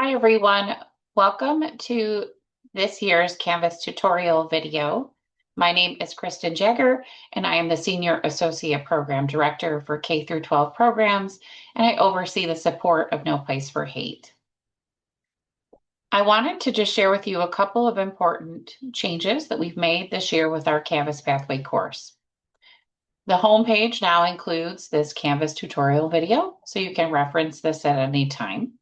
Hi everyone, welcome to this year's Canvas tutorial video. My name is Kristen Jagger and I am the Senior Associate Program Director for K through 12 programs, and I oversee the support of No Place for Hate. I wanted to just share with you a couple of important changes that we've made this year with our Canvas Pathway course. The homepage now includes this Canvas tutorial video, so you can reference this at any time.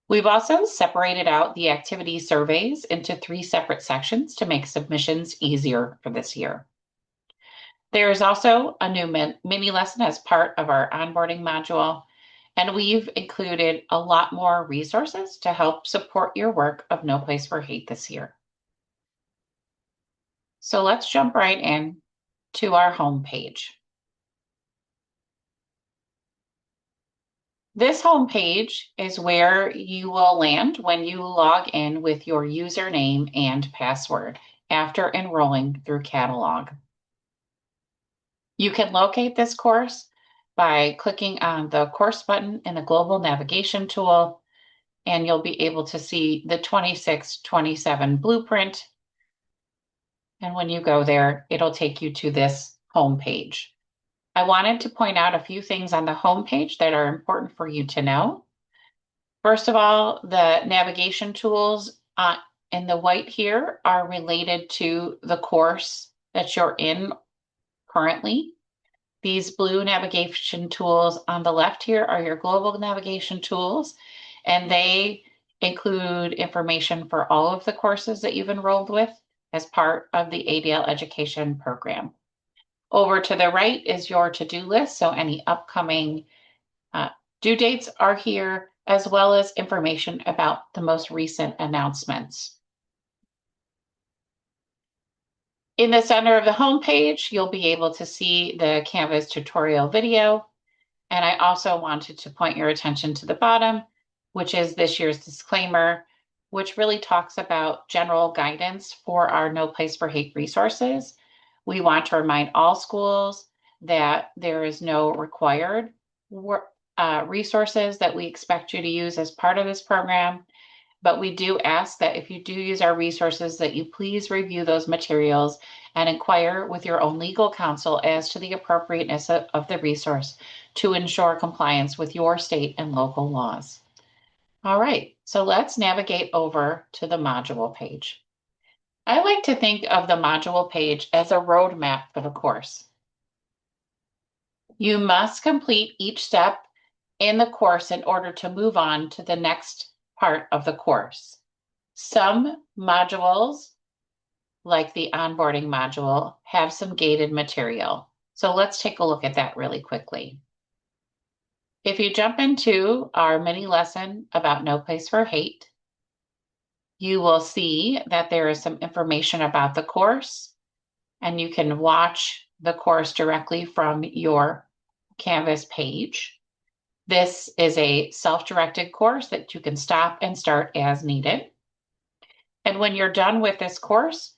We've also separated out the activity surveys into 3 separate sections to make submissions easier for this year. There is also a new mini lesson as part of our onboarding module, and we've included a lot more resources to help support your work of No Place for Hate this year. So let's jump right in to our homepage. This homepage is where you will land when you log in with your username and password after enrolling through Catalog. You can locate this course by clicking on the course button in the global navigation tool, and you'll be able to see the 2627 blueprint. And when you go there, it'll take you to this homepage. I wanted to point out a few things on the homepage that are important for you to know. First of all, the navigation tools in the white here are related to the course that you're in currently. These blue navigation tools on the left here are your global navigation tools, and they include information for all of the courses that you've enrolled with as part of the ADL education program. Over to the right is your to-do list, so any upcoming due dates are here, as well as information about the most recent announcements. In the center of the homepage, you'll be able to see the Canvas tutorial video. And I also wanted to point your attention to the bottom, which is this year's disclaimer, which really talks about general guidance for our No Place for Hate resources. We want to remind all schools that there is no required resources that we expect you to use as part of this program. But we do ask that if you do use our resources, that you please review those materials and inquire with your own legal counsel as to the appropriateness of the resource to ensure compliance with your state and local laws. All right, so let's navigate over to the module page. I like to think of the module page as a roadmap for the course. You must complete each step in the course in order to move on to the next part of the course. Some modules, like the onboarding module, have some gated material. So let's take a look at that really quickly. If you jump into our mini lesson about No Place for Hate, you will see that there is some information about the course, and you can watch the course directly from your Canvas page. This is a self-directed course that you can stop and start as needed. And when you're done with this course,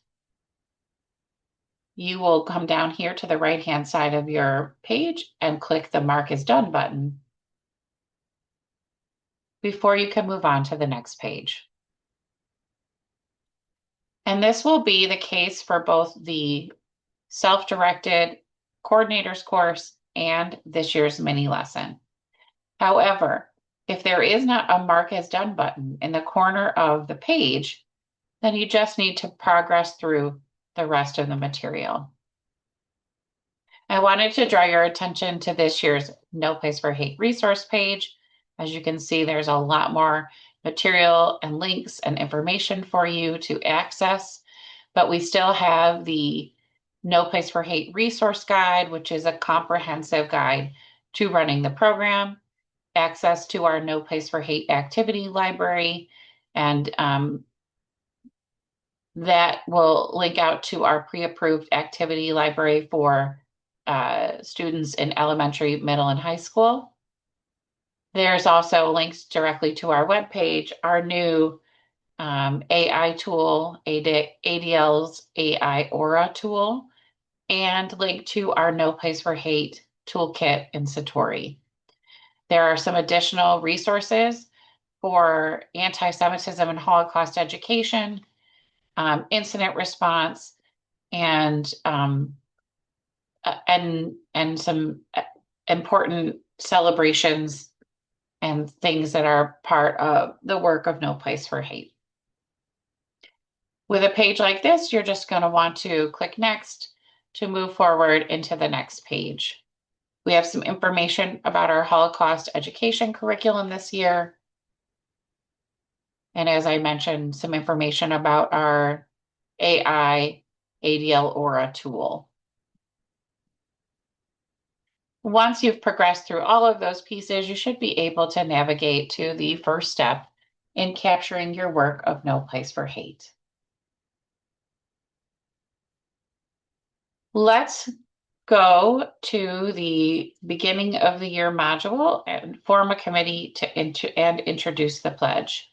you will come down here to the right-hand side of your page and click the Mark as Done button before you can move on to the next page. And this will be the case for both the self-directed coordinators course and this year's mini lesson. However, if there is not a Mark as Done button in the corner of the page, then you just need to progress through the rest of the material. I wanted to draw your attention to this year's No Place for Hate resource page. As you can see, there's a lot more material and links and information for you to access, but we still have the No Place for Hate resource guide, which is a comprehensive guide to running the program, access to our No Place for Hate activity library, and that will link out to our pre-approved activity library for students in elementary, middle, and high school. There's also links directly to our webpage, our new AI tool, ADL's AI Aura tool, and link to our No Place for Hate toolkit in Satori. There are some additional resources for anti-Semitism and Holocaust education, incident response, and some important celebrations and things that are part of the work of No Place for Hate. With a page like this, you're just going to want to click next to move forward into the next page. We have some information about our Holocaust education curriculum this year. And as I mentioned, some information about our AI ADL Aura tool. Once you've progressed through all of those pieces, you should be able to navigate to the first step in capturing your work of No Place for Hate. Let's go to the beginning of the year module and form a committee to introduce the pledge.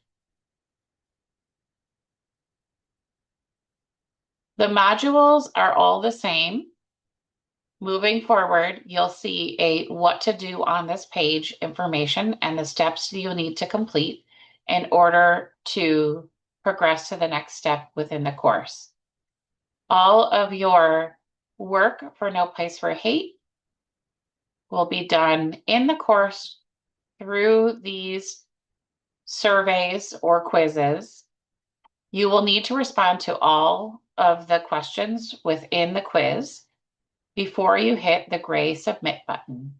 The modules are all the same. Moving forward, you'll see a what to do on this page information and the steps you'll need to complete in order to progress to the next step within the course. All of your work for No Place for Hate will be done in the course through these surveys or quizzes. You will need to respond to all of the questions within the quiz before you hit the gray submit button.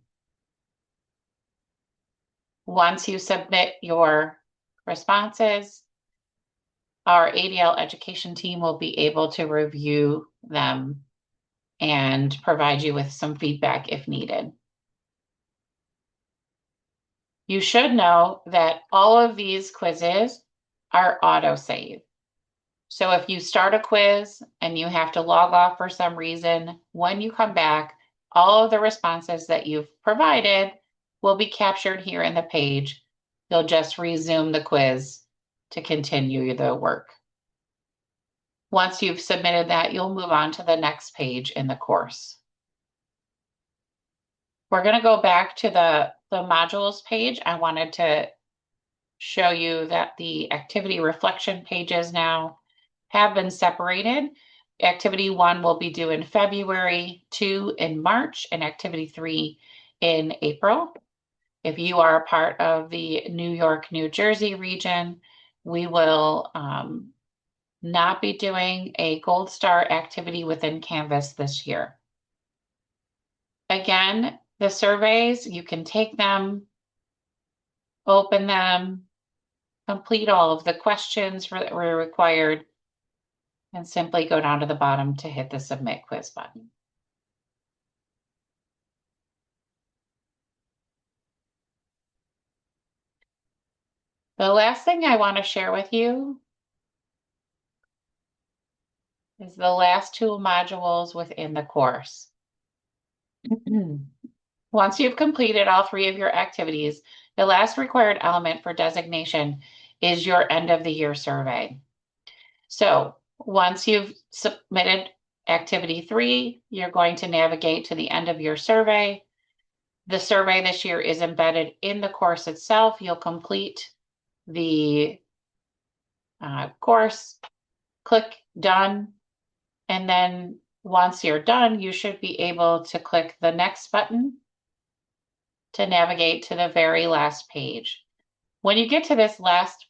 Once you submit your responses, our ADL education team will be able to review them and provide you with some feedback if needed. You should know that all of these quizzes are auto-save. So if you start a quiz and you have to log off for some reason, when you come back, all of the responses that you've provided will be captured here in the page. You'll just resume the quiz to continue the work. Once you've submitted that, you'll move on to the next page in the course. We're going to go back to the modules page. I wanted to show you that the activity reflection pages now have been separated. Activity 1 will be due in February, 2 in March, and activity 3 in April. If you are a part of the New York, New Jersey region, we will not be doing a Gold Star activity within Canvas this year. Again, the surveys, you can take them, open them, complete all of the questions that were required, and simply go down to the bottom to hit the submit quiz button. The last thing I want to share with you is the last 2 modules within the course. Once you've completed all 3 of your activities, the last required element for designation is your end of the year survey. So once you've submitted activity 3, you're going to navigate to the end of your survey. The survey this year is embedded in the course itself. You'll complete the course, click done, and then once you're done, you should be able to click the next button to navigate to the very last page. When you get to this last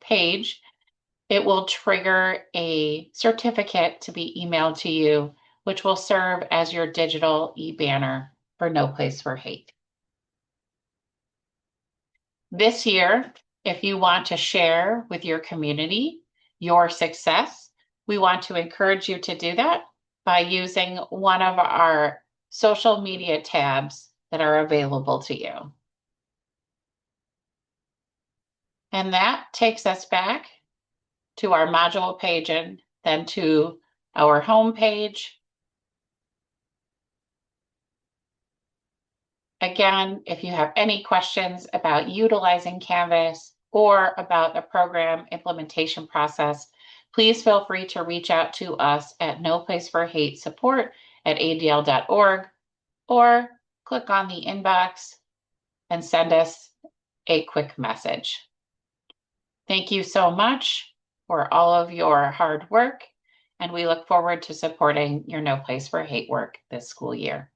page, it will trigger a certificate to be emailed to you, which will serve as your digital e-banner for No Place for Hate. This year, if you want to share with your community your success, we want to encourage you to do that by using one of our social media tabs that are available to you. And that takes us back to our module page and then to our home page. Again, if you have any questions about utilizing Canvas or about the program implementation process, please feel free to reach out to us at noplaceforhatesupport@adl.org or click on the inbox and send us a quick message. Thank you so much for all of your hard work, and we look forward to supporting your No Place for Hate work this school year.